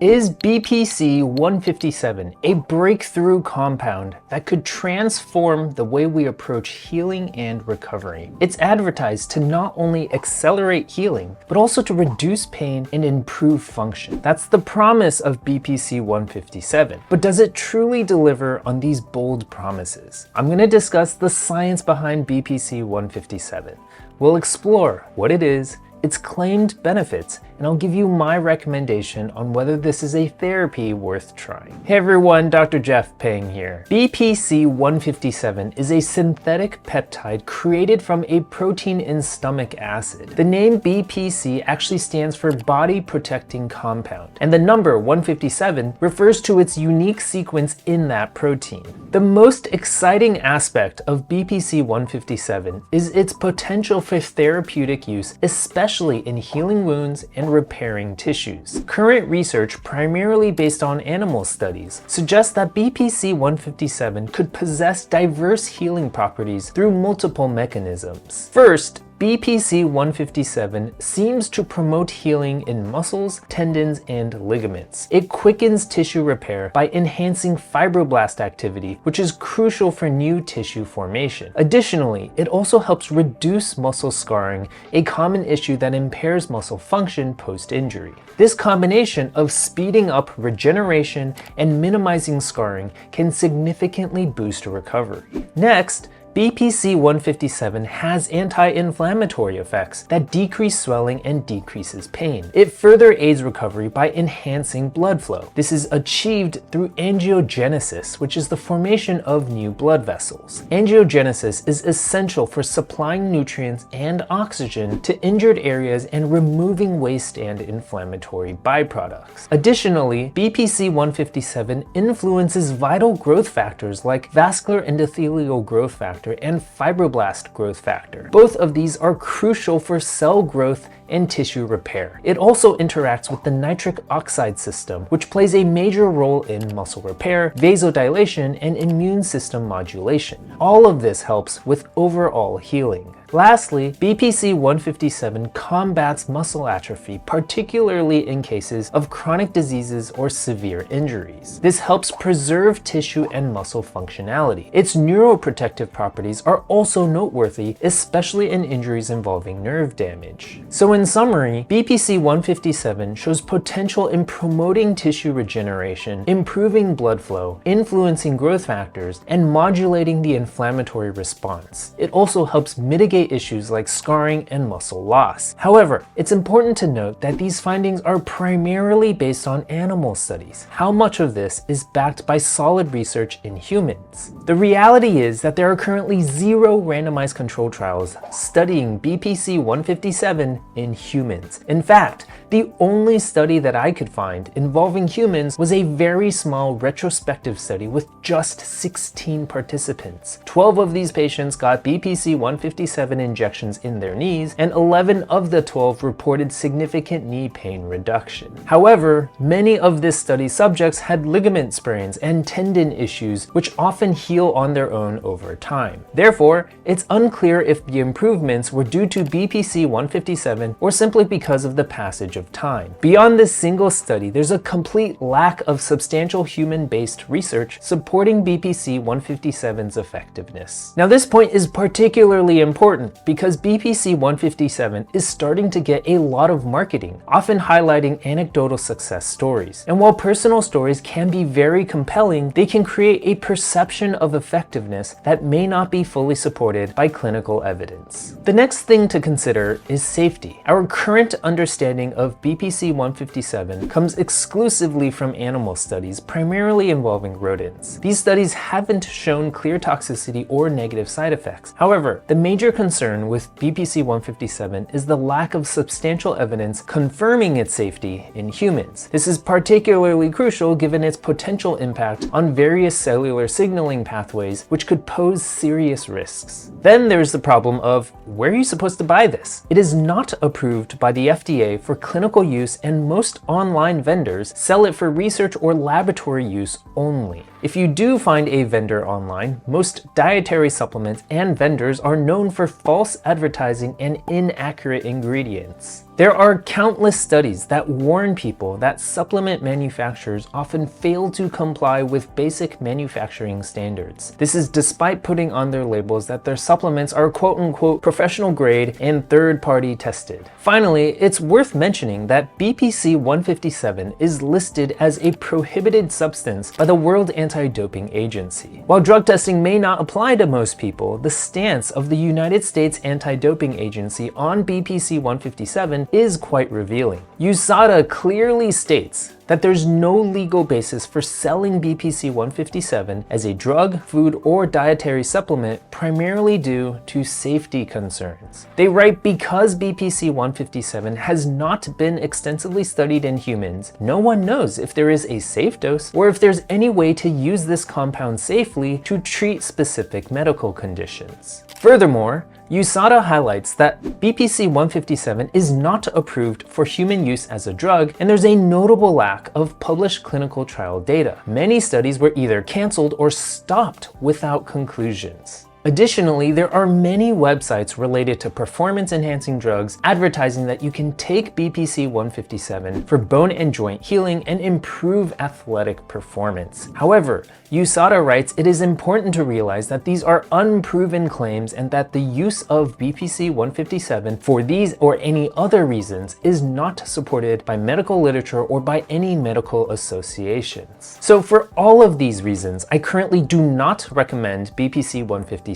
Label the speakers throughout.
Speaker 1: Is BPC-157 a breakthrough compound that could transform the way we approach healing and recovery? It's advertised to not only accelerate healing, but also to reduce pain and improve function. That's the promise of BPC-157. But does it truly deliver on these bold promises? I'm going to discuss the science behind BPC-157. We'll explore what it is, its claimed benefits, and I'll give you my recommendation on whether this is a therapy worth trying. Hey everyone, Dr. Jeff Peng here. BPC-157 is a synthetic peptide created from a protein in stomach acid. The name BPC actually stands for Body Protecting Compound, and the number 157 refers to its unique sequence in that protein. The most exciting aspect of BPC-157 is its potential for therapeutic use, especially in healing wounds and repairing tissues. Current research, primarily based on animal studies, suggests that BPC-157 could possess diverse healing properties through multiple mechanisms. First, BPC-157 seems to promote healing in muscles, tendons, and ligaments. It quickens tissue repair by enhancing fibroblast activity, which is crucial for new tissue formation. Additionally, it also helps reduce muscle scarring, a common issue that impairs muscle function post-injury. This combination of speeding up regeneration and minimizing scarring can significantly boost recovery. Next, BPC-157 has anti-inflammatory effects that decrease swelling and decreases pain. It further aids recovery by enhancing blood flow. This is achieved through angiogenesis, which is the formation of new blood vessels. Angiogenesis is essential for supplying nutrients and oxygen to injured areas and removing waste and inflammatory byproducts. Additionally, BPC-157 influences vital growth factors like vascular endothelial growth factor and fibroblast growth factor. Both of these are crucial for cell growth and tissue repair. It also interacts with the nitric oxide system, which plays a major role in muscle repair, vasodilation, and immune system modulation. All of this helps with overall healing. Lastly, BPC-157 combats muscle atrophy, particularly in cases of chronic diseases or severe injuries. This helps preserve tissue and muscle functionality. Its neuroprotective properties are also noteworthy, especially in injuries involving nerve damage. So in summary, BPC-157 shows potential in promoting tissue regeneration, improving blood flow, influencing growth factors, and modulating the inflammatory response. It also helps mitigate issues like scarring and muscle loss. However, it's important to note that these findings are primarily based on animal studies. How much of this is backed by solid research in humans? The reality is that there are currently 0 randomized controlled trials studying BPC-157 in humans. In fact, the only study that I could find involving humans was a very small retrospective study with just 16 participants. 12 of these patients got BPC-157 injections in their knees, and 11 of the 12 reported significant knee pain reduction. However, many of this study's subjects had ligament sprains and tendon issues, which often heal on their own over time. Therefore, it's unclear if the improvements were due to BPC-157 or simply because of the passage of time. Beyond this single study, there's a complete lack of substantial human-based research supporting BPC-157's effectiveness. Now, this point is particularly important because BPC-157 is starting to get a lot of marketing, often highlighting anecdotal success stories. And while personal stories can be very compelling, they can create a perception of effectiveness that may not be fully supported by clinical evidence. The next thing to consider is safety. Our current understanding of BPC-157 comes exclusively from animal studies, primarily involving rodents. These studies haven't shown clear toxicity or negative side effects. However, the major concern with BPC-157 is the lack of substantial evidence confirming its safety in humans. This is particularly crucial given its potential impact on various cellular signaling pathways, which could pose serious risks. Then there's the problem of where are you supposed to buy this? It is not approved by the FDA for clinical use, and most online vendors sell it for research or laboratory use only. If you do find a vendor online, most dietary supplements and vendors are known for false advertising and inaccurate ingredients. There are countless studies that warn people that supplement manufacturers often fail to comply with basic manufacturing standards. This is despite putting on their labels that their supplements are quote-unquote professional grade and third-party tested. Finally, it's worth mentioning that BPC 157 is listed as a prohibited substance by the World Anti-Doping Agency. While drug testing may not apply to most people, the stance of the United States Anti-Doping Agency on BPC 157 is quite revealing. USADA clearly states that there's no legal basis for selling BPC 157 as a drug, food, or dietary supplement, primarily due to safety concerns. They write, because BPC 157 has not been extensively studied in humans, no one knows if there is a safe dose or if there's any way to use this compound safely to treat specific medical conditions. Furthermore, USADA highlights that BPC 157 is not approved for human use as a drug, and there's a notable lack of published clinical trial data. Many studies were either canceled or stopped without conclusions. Additionally, there are many websites related to performance-enhancing drugs advertising that you can take BPC 157 for bone and joint healing and improve athletic performance. However, USADA writes it is important to realize that these are unproven claims and that the use of BPC 157 for these or any other reasons is not supported by medical literature or by any medical associations. So for all of these reasons, I currently do not recommend BPC 157.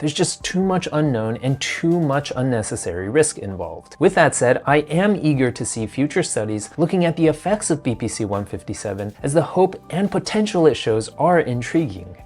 Speaker 1: There's just too much unknown and too much unnecessary risk involved. With that said, I am eager to see future studies looking at the effects of BPC 157, as the hope and potential it shows are intriguing.